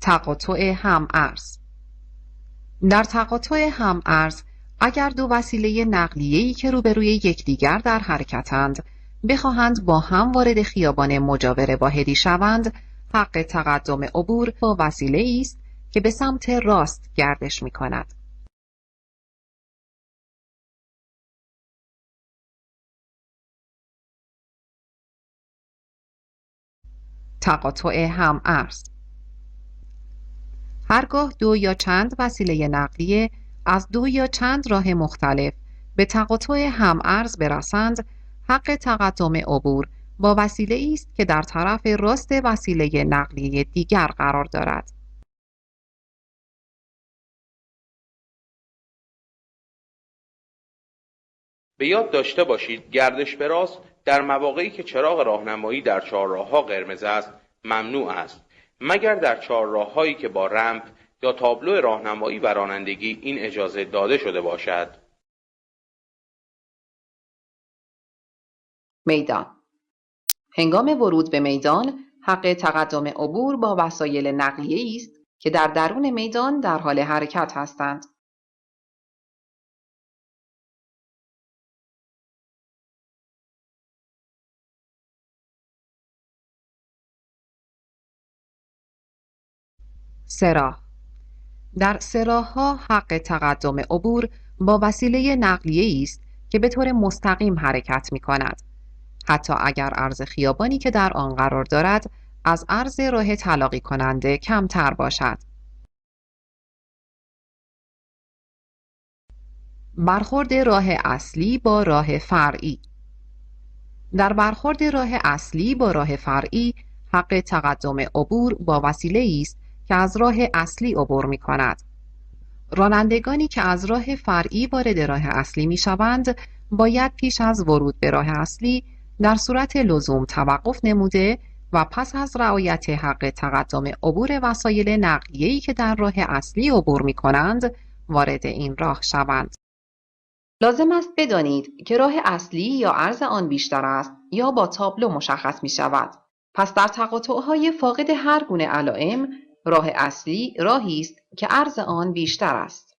تقاطع هم‌ارز. در تقاطع هم‌ارز اگر دو وسیله نقلیه‌ای که روبروی یکدیگر در حرکتند بخواهند با هم وارد خیابان مجاور واحدی شوند، حق تقدم عبور با وسیله‌ای است که به سمت راست گردش می‌کند. تقاطع هم‌ارز. هرگاه دو یا چند وسیله نقلیه از دو یا چند راه مختلف به تقاطع هم‌ارز برسند، حق تقدم عبور با وسیله است که در طرف راست وسیله نقلیه دیگر قرار دارد. به یاد داشته باشید گردش به راست در مواقعی که چراغ راهنمایی در چهارراه‌ها قرمز است ممنوع است، مگر در چهارراه‌هایی که با رمپ یا تابلو راهنمایی و رانندگی این اجازه داده شده باشد. میدان. هنگام ورود به میدان، حق تقدم عبور با وسایل نقلیه‌ای است که در درون میدان در حال حرکت هستند. سه‌راه. در سه‌راه‌ها حق تقدم عبور با وسیله نقلیه‌ای است که به طور مستقیم حرکت می‌کند، حتی اگر عرض خیابانی که در آن قرار دارد از عرض راه تلاقی کننده کمتر باشد. برخورد راه اصلی با راه فرعی. در برخورد راه اصلی با راه فرعی، حق تقدم عبور با وسیله‌ای است که از راه اصلی عبور می‌کند. رانندگانی که از راه فرعی وارد راه اصلی می‌شوند، باید پیش از ورود به راه اصلی در صورت لزوم توقف نموده و پس از رعایت حق تقدم عبور وسایل نقلیه‌ای که در راه اصلی عبور می‌کنند، وارد این راه شوند. لازم است بدانید که راه اصلی یا عرض آن بیشتر است یا با تابلو مشخص می‌شود. پس در تقاطع‌های فاقد هر گونه علائم، راه اصلی راهی است که عرض آن بیشتر است.